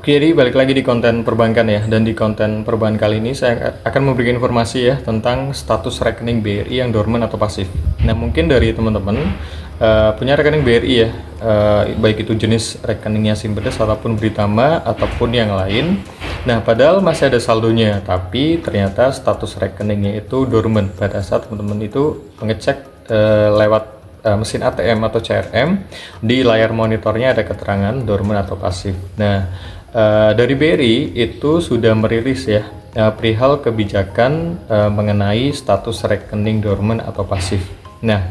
Oke, jadi balik lagi di konten perbankan ya, dan di konten perbankan kali ini saya akan memberikan informasi ya tentang status rekening BRI yang dormant atau pasif. Nah, mungkin dari teman-teman punya rekening BRI ya, baik itu jenis rekeningnya Simpedes ataupun Britama ataupun yang lain. Nah, padahal masih ada saldonya, tapi ternyata status rekeningnya itu dormant pada saat teman-teman itu mengecek lewat mesin ATM atau CRM. Di layar monitornya ada keterangan dormant atau pasif. Nah, dari BRI itu sudah merilis ya perihal kebijakan mengenai status rekening dormant atau pasif. Nah,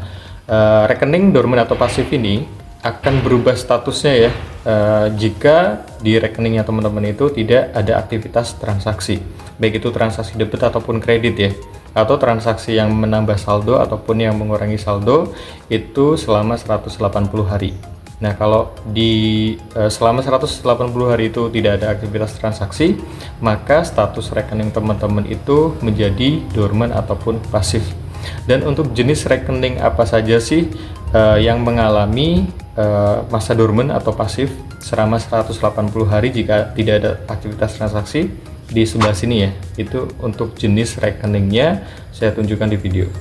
rekening dormant atau pasif ini akan berubah statusnya ya jika di rekeningnya teman-teman itu tidak ada aktivitas transaksi, baik itu transaksi debit ataupun kredit ya, atau transaksi yang menambah saldo ataupun yang mengurangi saldo itu selama 180 hari. Nah, kalau selama 180 hari itu tidak ada aktivitas transaksi, maka status rekening teman-teman itu menjadi dormant ataupun pasif. Dan untuk jenis rekening apa saja sih yang mengalami masa dormant atau pasif selama 180 hari jika tidak ada aktivitas transaksi? Di sebelah sini ya, itu untuk jenis rekeningnya saya tunjukkan di video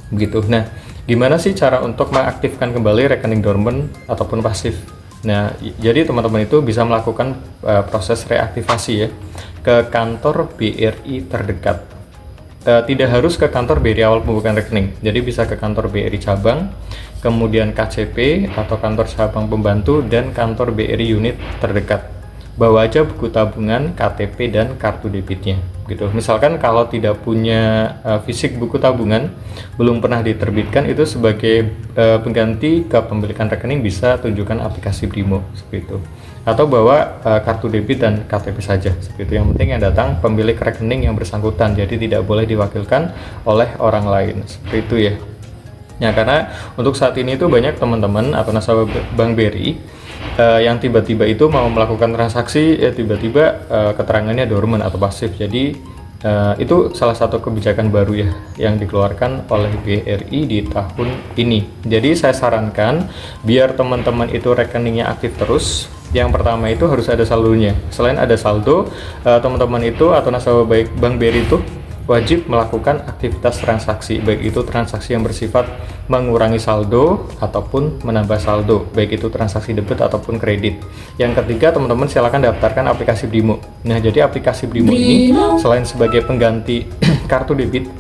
begitu. Nah, gimana sih cara untuk mengaktifkan kembali rekening dormant ataupun pasif? Nah, jadi teman-teman itu bisa melakukan proses reaktivasi ya ke kantor BRI terdekat. Tidak harus ke kantor BRI awal pembukaan rekening, jadi bisa ke kantor BRI cabang, kemudian KCP atau kantor cabang pembantu, dan kantor BRI unit terdekat. Bawa aja buku tabungan, KTP, dan kartu debitnya gitu. Misalkan kalau tidak punya fisik buku tabungan, belum pernah diterbitkan, itu sebagai pengganti kepemilikan rekening bisa tunjukkan aplikasi Brimo seperti itu, atau bawa kartu debit dan KTP saja seperti itu. Yang penting yang datang pemilik rekening yang bersangkutan, jadi tidak boleh diwakilkan oleh orang lain seperti itu ya. Ya, karena untuk saat ini itu banyak teman-teman atau nasabah Bank BRI yang tiba-tiba itu mau melakukan transaksi ya tiba-tiba keterangannya dormant atau pasif. Jadi itu salah satu kebijakan baru ya yang dikeluarkan oleh BRI di tahun ini. Jadi saya sarankan biar teman-teman itu rekeningnya aktif terus, yang pertama itu harus ada saldonya. Selain ada saldo, teman-teman itu atau nasabah baik Bank BRI itu wajib melakukan aktivitas transaksi, baik itu transaksi yang bersifat mengurangi saldo ataupun menambah saldo, baik itu transaksi debit ataupun kredit. Yang ketiga, teman-teman silakan daftarkan aplikasi Brimo. Nah, jadi aplikasi Brimo ini selain sebagai pengganti kartu debit,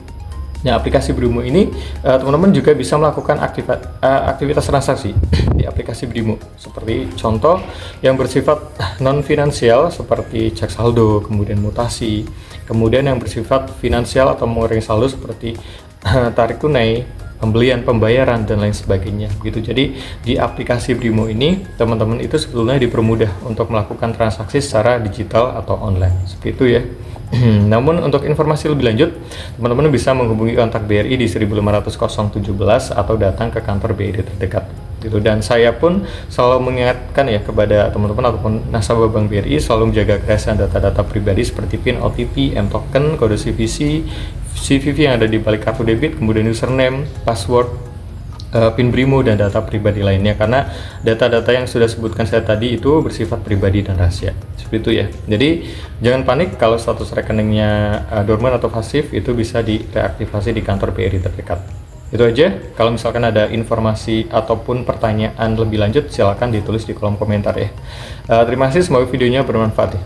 nah aplikasi Brimo ini teman-teman juga bisa melakukan aktivitas transaksi di aplikasi Brimo, seperti contoh yang bersifat non finansial seperti cek saldo, kemudian mutasi, kemudian yang bersifat finansial atau mengurangi saldo seperti tarik tunai, pembelian, pembayaran, dan lain sebagainya gitu. Jadi di aplikasi Brimo ini teman-teman itu sebetulnya dipermudah untuk melakukan transaksi secara digital atau online seperti itu ya. Namun untuk informasi lebih lanjut, teman-teman bisa menghubungi kontak BRI di 1500017 atau datang ke kantor BRI terdekat gitu. Dan saya pun selalu mengingatkan ya kepada teman-teman ataupun nasabah Bank BRI selalu menjaga kerahasiaan data-data pribadi seperti PIN, OTP, M-token, kode CVC, CVV yang ada di balik kartu debit, kemudian username, password, PIN Brimo, dan data pribadi lainnya, karena data-data yang sudah sebutkan saya tadi itu bersifat pribadi dan rahasia seperti itu ya. Jadi jangan panik kalau status rekeningnya dormant atau pasif, itu bisa direaktivasi di kantor BRI terdekat. Itu aja. Kalau misalkan ada informasi ataupun pertanyaan lebih lanjut, silakan ditulis di kolom komentar ya. Terima kasih, semoga videonya bermanfaat ya.